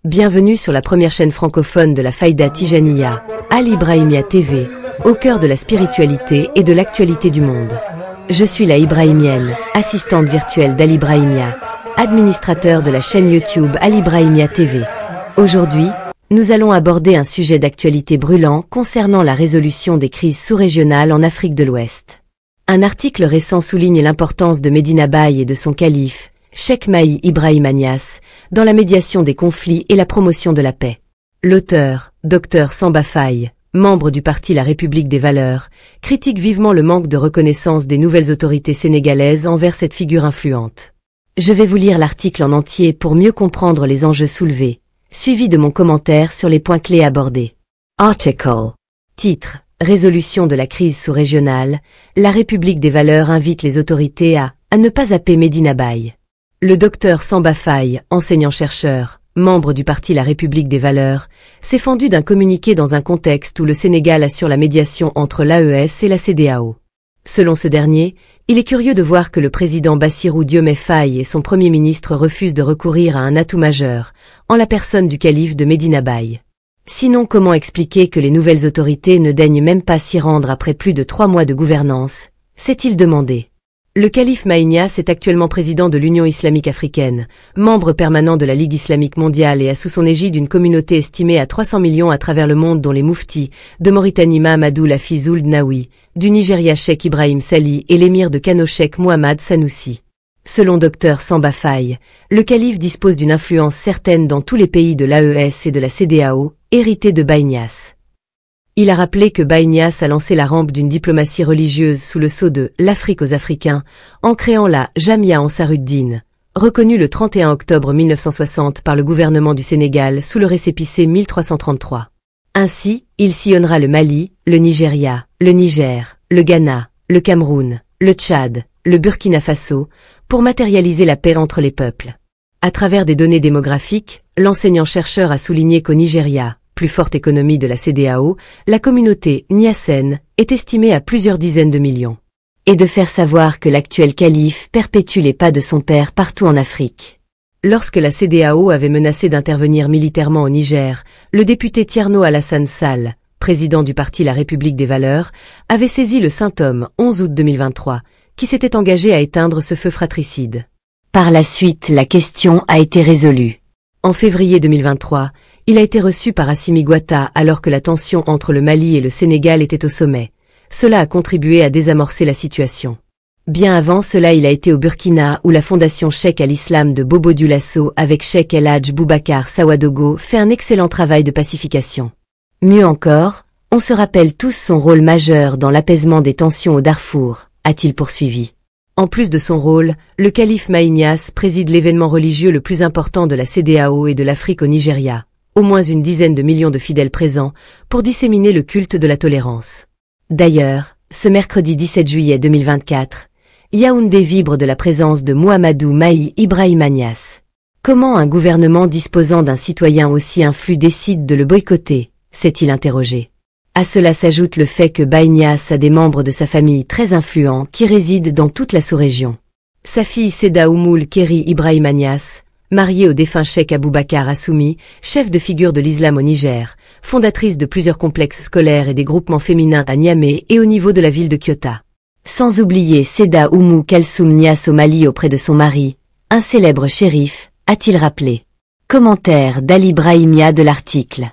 Bienvenue sur la première chaîne francophone de la Faïda Tijaniya, Al Ibrahimiya TV, au cœur de la spiritualité et de l'actualité du monde. Je suis la Ibrahimienne, assistante virtuelle d'Al Ibrahimiya, administrateur de la chaîne YouTube Al Ibrahimiya TV. Aujourd'hui, nous allons aborder un sujet d'actualité brûlant concernant la résolution des crises sous-régionales en Afrique de l'Ouest. Un article récent souligne l'importance de Medina Baye et de son calife, Cheikh Mahi Ibrahima Niasse, dans la médiation des conflits et la promotion de la paix. L'auteur, Dr Samba Faye, membre du parti La République des Valeurs, critique vivement le manque de reconnaissance des nouvelles autorités sénégalaises envers cette figure influente. Je vais vous lire l'article en entier pour mieux comprendre les enjeux soulevés, suivi de mon commentaire sur les points clés abordés. Article. Titre. Résolution de la crise sous-régionale, La République des Valeurs invite les autorités à ne pas zapper Medina Baye. Le docteur Samba Faye, enseignant-chercheur, membre du parti La République des Valeurs, s'est fendu d'un communiqué dans un contexte où le Sénégal assure la médiation entre l'AES et la CEDEAO. Selon ce dernier, il est curieux de voir que le président Bassirou Diomaye Faye et son premier ministre refusent de recourir à un atout majeur, en la personne du calife de Medina Baye. Sinon, comment expliquer que les nouvelles autorités ne daignent même pas s'y rendre après plus de 3 mois de gouvernance, s'est-il demandé. Le calife Mahi Niasse est actuellement président de l'Union islamique africaine, membre permanent de la Ligue islamique mondiale et a sous son égide une communauté estimée à 300 millions à travers le monde dont les mouftis, de Mauritanie Mahamadou Lafiz Ould Naoui, du Nigeria Cheikh Ibrahim Sali et l'émir de Kano Cheikh Mohamed Sanoussi. Selon Dr Samba Faye, le calife dispose d'une influence certaine dans tous les pays de l'AES et de la CEDEAO, hérités de Baye Niasse. Il a rappelé que Baye Niasse a lancé la rampe d'une diplomatie religieuse sous le sceau de l'Afrique aux Africains, en créant la Jamia Ansaruddin, reconnue le 31 octobre 1960 par le gouvernement du Sénégal sous le récépissé 1333. Ainsi, il sillonnera le Mali, le Nigeria, le Niger, le Ghana, le Cameroun, le Tchad, le Burkina Faso, pour matérialiser la paix entre les peuples. À travers des données démographiques, l'enseignant-chercheur a souligné qu'au Nigeria, plus forte économie de la CEDEAO, la communauté niassène est estimée à plusieurs dizaines de millions. Et de faire savoir que l'actuel calife perpétue les pas de son père partout en Afrique. Lorsque la CEDEAO avait menacé d'intervenir militairement au Niger, le député Thierno Alassane Sall, président du parti La République des Valeurs, avait saisi le Saint-Homme 11 août 2023, qui s'était engagé à éteindre ce feu fratricide. Par la suite, la question a été résolue. En février 2023, il a été reçu par Assimi Goïta alors que la tension entre le Mali et le Sénégal était au sommet. Cela a contribué à désamorcer la situation. Bien avant cela, il a été au Burkina où la fondation Cheikh al-Islam de Bobo Dioulasso avec Cheikh El Hadj Boubacar Sawadogo fait un excellent travail de pacification. Mieux encore, on se rappelle tous son rôle majeur dans l'apaisement des tensions au Darfour, a-t-il poursuivi. En plus de son rôle, le calife Mahi Niasse préside l'événement religieux le plus important de la CEDEAO et de l'Afrique au Nigeria, au moins une dizaine de millions de fidèles présents, pour disséminer le culte de la tolérance. D'ailleurs, ce mercredi 17 juillet 2024, Yaoundé vibre de la présence de Mohamedou Mahi Ibrahima Niasse. Comment un gouvernement disposant d'un citoyen aussi influent décide de le boycotter, s'est-il interrogé. À cela s'ajoute le fait que Baye Niasse a des membres de sa famille très influents qui résident dans toute la sous-région. Sa fille Seda Oumoul Kéri Ibrahima Niasse, mariée au défunt Cheikh Aboubakar Assoumi, chef de figure de l'islam au Niger, fondatrice de plusieurs complexes scolaires et des groupements féminins à Niamey et au niveau de la ville de Kyoto. Sans oublier Seda Oumou Kalsoum Niasse au Mali auprès de son mari, un célèbre shérif, a-t-il rappelé. Commentaire d'Al Ibrahimiya de l'article.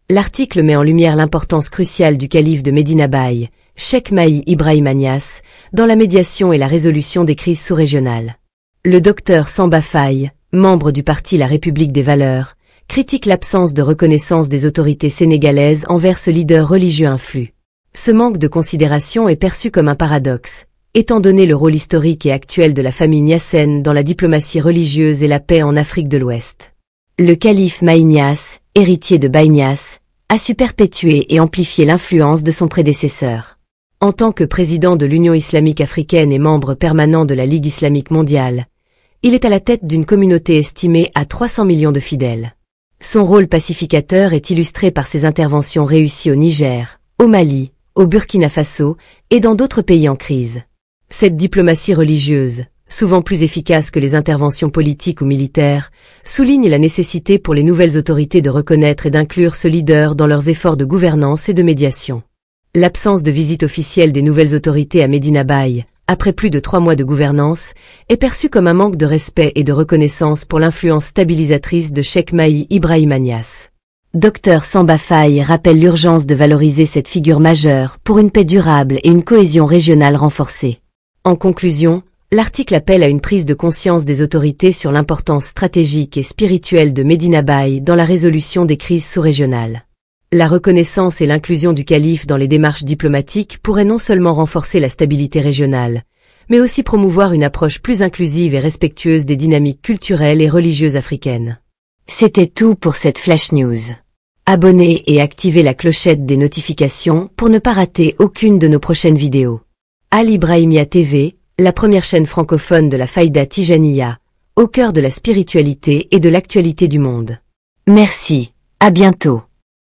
L'article met en lumière l'importance cruciale du calife de Medina Baye, Cheikh Mahi Ibrahima Niasse, dans la médiation et la résolution des crises sous-régionales. Le docteur Samba Faye, membre du parti La République des Valeurs, critique l'absence de reconnaissance des autorités sénégalaises envers ce leader religieux influent. Ce manque de considération est perçu comme un paradoxe, étant donné le rôle historique et actuel de la famille niassène dans la diplomatie religieuse et la paix en Afrique de l'Ouest. Le calife Mahi Niasse, héritier de Baye Niasse, a su perpétuer et amplifier l'influence de son prédécesseur. En tant que président de l'Union islamique africaine et membre permanent de la Ligue islamique mondiale, il est à la tête d'une communauté estimée à 300 millions de fidèles. Son rôle pacificateur est illustré par ses interventions réussies au Niger, au Mali, au Burkina Faso et dans d'autres pays en crise. Cette diplomatie religieuse, souvent plus efficaces que les interventions politiques ou militaires, souligne la nécessité pour les nouvelles autorités de reconnaître et d'inclure ce leader dans leurs efforts de gouvernance et de médiation. L'absence de visite officielle des nouvelles autorités à Medina Baye, après plus de 3 mois de gouvernance, est perçue comme un manque de respect et de reconnaissance pour l'influence stabilisatrice de Cheikh Mahi Ibrahima Niasse. Dr Samba Faye rappelle l'urgence de valoriser cette figure majeure pour une paix durable et une cohésion régionale renforcée. En conclusion, l'article appelle à une prise de conscience des autorités sur l'importance stratégique et spirituelle de Medina Baye dans la résolution des crises sous-régionales. La reconnaissance et l'inclusion du calife dans les démarches diplomatiques pourraient non seulement renforcer la stabilité régionale, mais aussi promouvoir une approche plus inclusive et respectueuse des dynamiques culturelles et religieuses africaines. C'était tout pour cette Flash News. Abonnez et activez la clochette des notifications pour ne pas rater aucune de nos prochaines vidéos. Al Ibrahimia TV, la première chaîne francophone de la Faïda Tijaniya, au cœur de la spiritualité et de l'actualité du monde. Merci, à bientôt.